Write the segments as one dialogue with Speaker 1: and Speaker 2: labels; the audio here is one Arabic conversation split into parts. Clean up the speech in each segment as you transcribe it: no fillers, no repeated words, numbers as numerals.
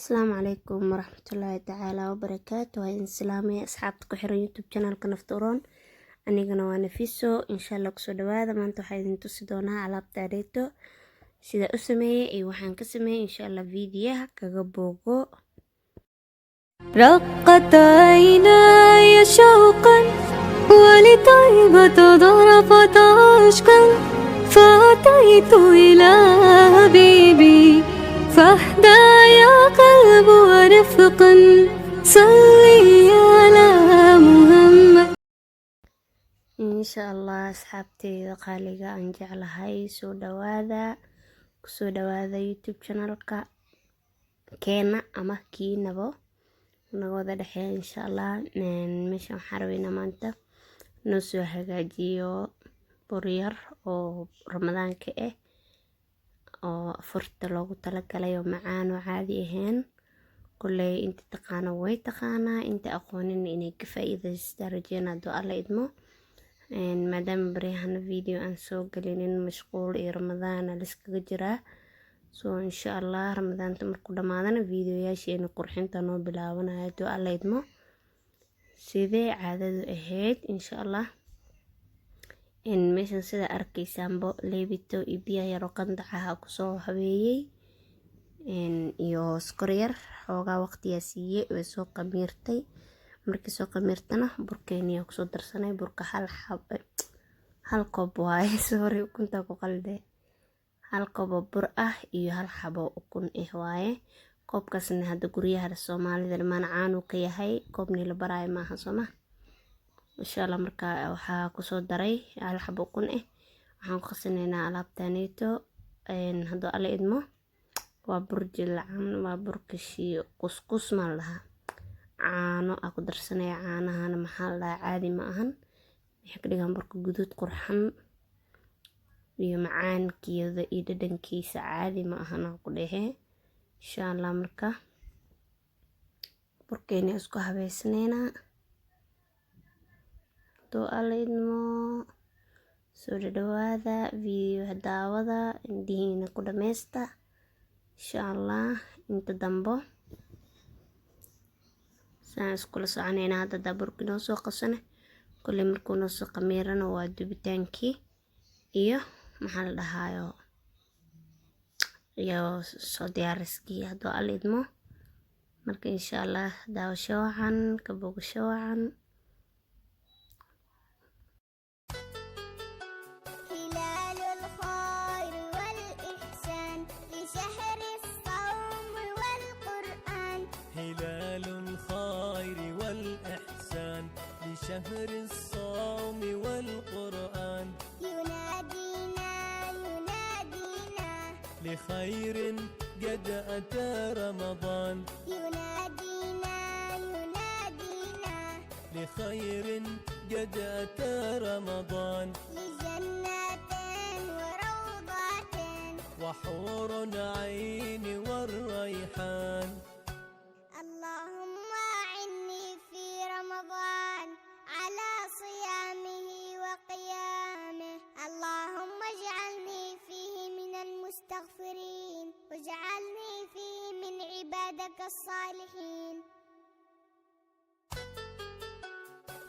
Speaker 1: السلام عليكم ورحمة الله تعالى وبركاته. هاي السلامة أصحابتك وحرين يوتيوب channel كنفتورون أنيقنا وانفيسو إن شاء الله كسو دوادا ما انتو حايدين تصدونا على بتاريتو سيدا أسمي أي وحان كسمي إن شاء الله فيديوها كغبوغو.
Speaker 2: رقت عيناي شوقا ولطيبة ضربت عشقا فأتيت إلى حبيبي فاهدى يا قلب ورفقا صلي على محمد.
Speaker 1: إن شاء الله أصحابتي قاليقا أنجع لهاي سو دوادا كسو دوادا يوتيوب channel كينا أما كينابو nagooda dhexeeya insha Allah. Meeshan waxaan rabaynaa maanta noo soo hagaajiyo buryar oo ramadaanka ah oo furta loogu talagalay oo macaan oo caadi ahayn. kulley inta taqaana way taqaanaa, inta aqoonin inay ka faa'iidaystaan rajeyna hadduu alla idmo. maadaama baryahana video aan soo gelinin mashquul iyo ramadaan la iskaga jiraa, so insha Allah ramadaanta markuu dhamaadana videoyaasheena qurxinta noo bilaabanayo hadduu alla idmo sidee caadadu ahayd insha Allah. meeshan sida arkaysaanbo leebito iyo biyaha yar oo qandacaha kusoo habeeyey iyo skor yar xoogaa waqtiyaa siiyey way soo qamiirtay. markii soo qamiirtana burkeeniya kusoo darsanay. burka hal koob waaye sorry ukunta ku qalday. hal koob bur ah iyo hal xabo ukun waaye. koobkaasna hadda guryaha Soomaalida mana caanu ka yahay, koobni la baraay maaha Sooma. insha Allah marka waxaa kusoo daray hal xabo ukun waxaan ku qasanaynaa alaabtaneeto hadduu alla idmo. waa bur jilacan, waa burkashi kuskus ma laha caano aku darsanaya. caanahana maxaa la caadi ma ahan, waxay ka dhigaan burka guduud qurxan iyo macaankiisa iyo dhadhankiisa caadi ma ahan ku dhehe. insha Allah marka burkeena isku habeysneena hadduu alla idmo. soo dhawaada video daawada indihiina ku dhameysta insha Allah. inta dambo saan iskula soconayna hadda burka noo soo qasane. kulley markuu noo soo qamiirana waa dubitaankii iyo maxaa la dhahaayo iyo soo diyaariskii hadduu alla idmo. marka insha Allah daawasho wacan ka bogasho wacan.
Speaker 3: شهر الصوم والقرآن
Speaker 4: ينادينا
Speaker 3: لخير قد أتى رمضان.
Speaker 4: ينادينا
Speaker 3: لخير قد أتى رمضان.
Speaker 4: لجنات وروضات
Speaker 3: وحور عين والريحان.
Speaker 4: اللهم أعني في رمضان على صيامه وقيامه. اللهم اجعلني فيه من المستغفرين واجعلني فيه من عبادك الصالحين.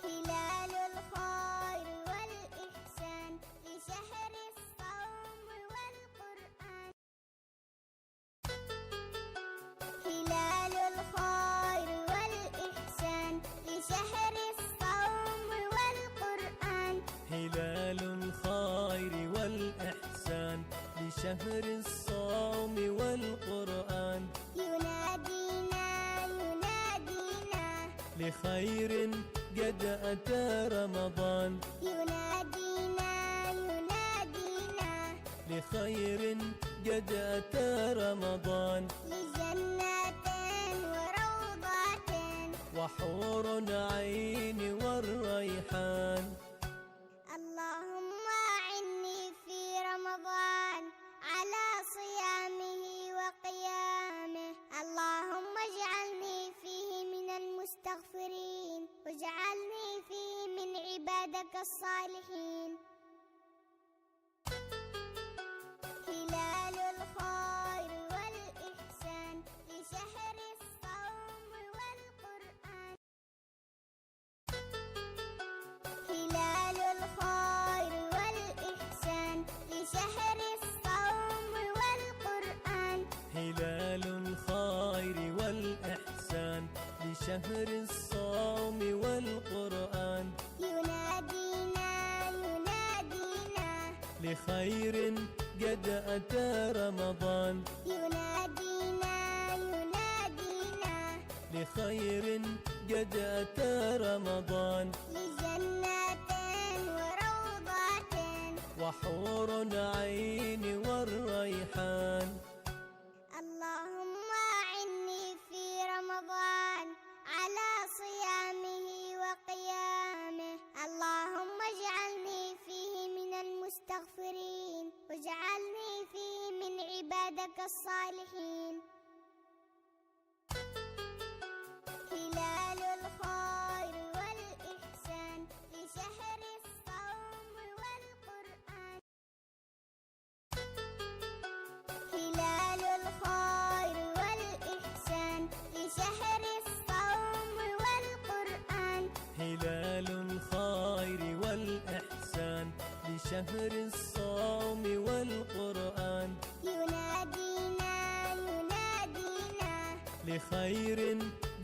Speaker 4: هلال الخير والإحسان لشهر الصوم والقرآن. هلال الخير والإحسان لشهر الصوم والقرآن.
Speaker 3: هلال الخير والإحسان لشهر الصوم والقرآن.
Speaker 4: ينادينا
Speaker 3: لخير قد أتى رمضان.
Speaker 4: ينادينا
Speaker 3: لخير قد أتى رمضان.
Speaker 4: لجنات وروضات
Speaker 3: وحور عين والريحان.
Speaker 4: اللهم أعني في رمضان على صيامه وقيامه. اللهم اجعلني فيه من المستغفرين واجعلني فيه من عبادك الصالحين. هلال الخير والإحسان لشهر
Speaker 3: لخير قد أتى رمضان
Speaker 4: ينادينا ينادينا
Speaker 3: لخير قد أتى رمضان
Speaker 4: لجنات وروضات
Speaker 3: وحور عين والريحان
Speaker 4: اللهم أعني في رمضان على صيامه وقيامه اللهم اجعلني فيه من المستغفرين واجعلني فيه من عبادك الصالحين هلال الخير والإحسان لشهر الصوم والقرآن هلال الخير والإحسان لشهر الصوم والقرآن
Speaker 3: هلال الخير والإحسان لشهر الصوم والقرآن
Speaker 4: ينادينا ينادينا
Speaker 3: لخير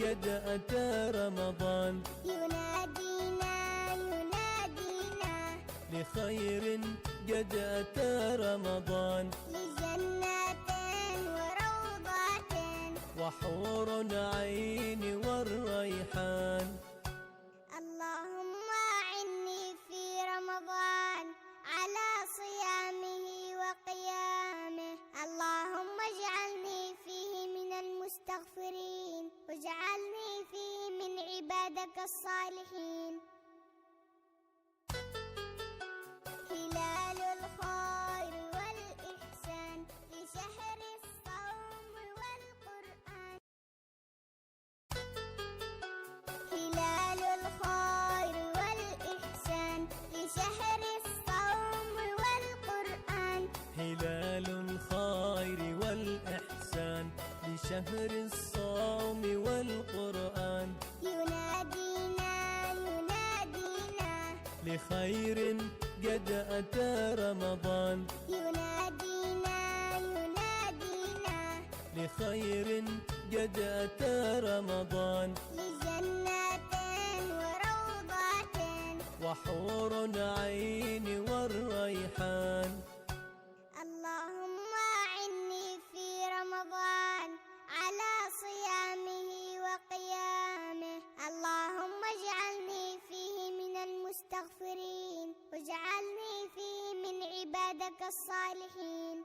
Speaker 3: قد أتى رمضان
Speaker 4: ينادينا ينادينا
Speaker 3: لخير قد أتى رمضان
Speaker 4: لجنات وروضات
Speaker 3: وحور عين والريحان
Speaker 4: اللهم أعني في رمضان على صيامه وقيامه اللهم اجعلني فيه من المستغفرين واجعلني فيه من عبادك الصالحين هلال الخير والإحسان لشهر الصوم والقرآن هلال الخير والإحسان لشهر الصوم والقرآن
Speaker 3: هلال الخير والإحسان لشهر الصوم والقرآن
Speaker 4: ينادينا ينادينا
Speaker 3: لخير قد أتى رمضان
Speaker 4: ينادينا ينادينا
Speaker 3: لخير قد أتى رمضان
Speaker 4: لجنات وروضات
Speaker 3: وحور عين والريحان
Speaker 4: اللهم أعني في رمضان على صيامه وقيامه اللهم اجعلني فيه من المستغفرين واجعلني فيه من عبادك الصالحين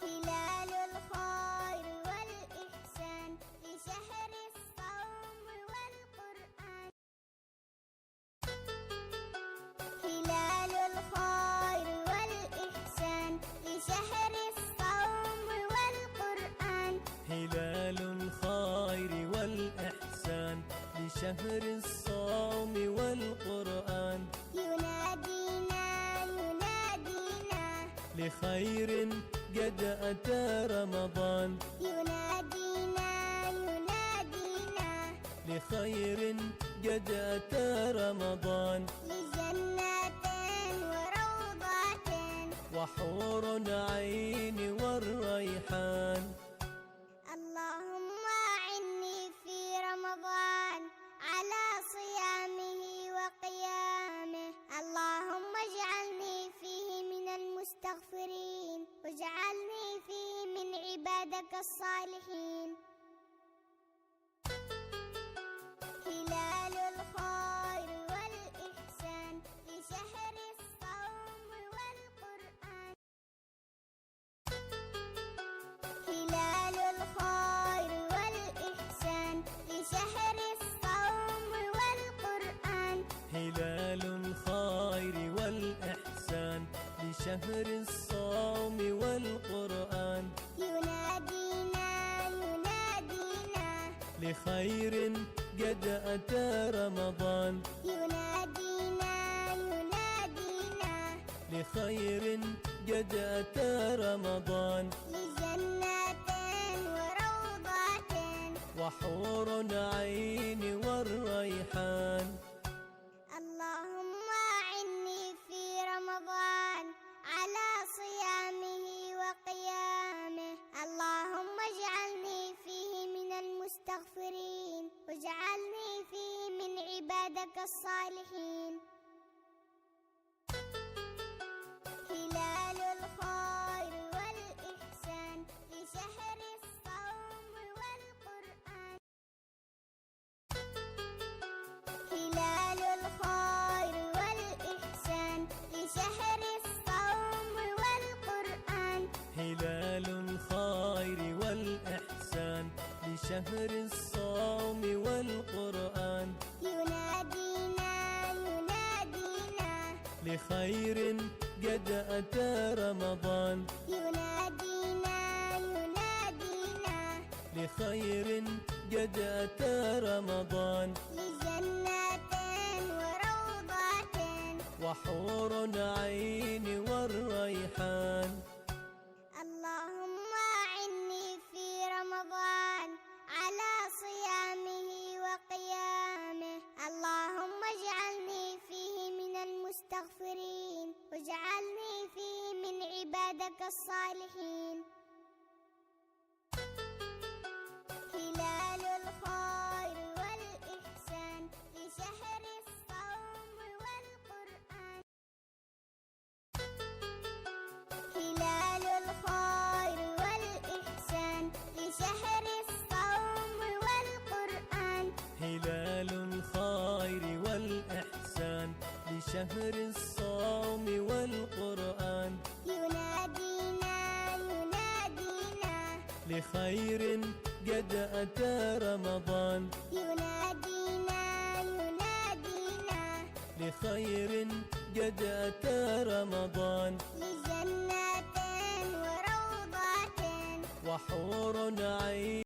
Speaker 4: هلال الخير والإحسان لشهر الصوم والقرآن هلال الخير والإحسان لشهر الصوم والقرآن
Speaker 3: هلال الخير والإحسان لشهر الصوم والقرآن
Speaker 4: ينادينا ينادينا
Speaker 3: لخير قد أتى رمضان
Speaker 4: ينادينا ينادينا
Speaker 3: لخير قد أتى رمضان
Speaker 4: لجنات وروضات
Speaker 3: وحور عين والريحان
Speaker 4: اللهم أعني في رمضان على صيامه وقيامه اللهم اجعلني فيه من المستغفرين واجعلني فيه من عبادك الصالحين هلال الخير والإحسان لشهر الصوم والقرآن هلال الخير والإحسان لشهر الصوم والقرآن
Speaker 3: هلال الخير والإحسان لشهر الصوم والقرآن
Speaker 4: ينادينا ينادينا
Speaker 3: لخير قد أتى رمضان
Speaker 4: ينادينا ينادينا
Speaker 3: لخير قد أتى رمضان
Speaker 4: لجنات وروضات
Speaker 3: وحور عين والريحان
Speaker 4: اللهم أعني في رمضان على صيامه وقيامه اللهم اجعلني فيه من المستغفرين واجعلني فيه من عبادك الصالحين
Speaker 3: لشهر الصوم والقرآن
Speaker 4: ينادينا ينادينا
Speaker 3: لخير قد أتى رمضان
Speaker 4: ينادينا ينادينا
Speaker 3: لخير قد أتى رمضان
Speaker 4: لجنات وروضات
Speaker 3: وحور عين والريحان
Speaker 4: اللهم أعني في رمضان على صيامه وقيامه اللهم اجعلني فيه من المستغفرين واجعلني فيه من عبادك الصالحين هلال الخير والإحسان في شهر الصوم والقرآن هلال الخير والإحسان في شهر الصوم والقرآن
Speaker 3: هلال الخير والإحسان لشهر الصوم والقرآن
Speaker 4: ينادينا ينادينا
Speaker 3: لخير قد أتى رمضان
Speaker 4: ينادينا ينادينا
Speaker 3: لخير قد أتى رمضان
Speaker 4: لجنات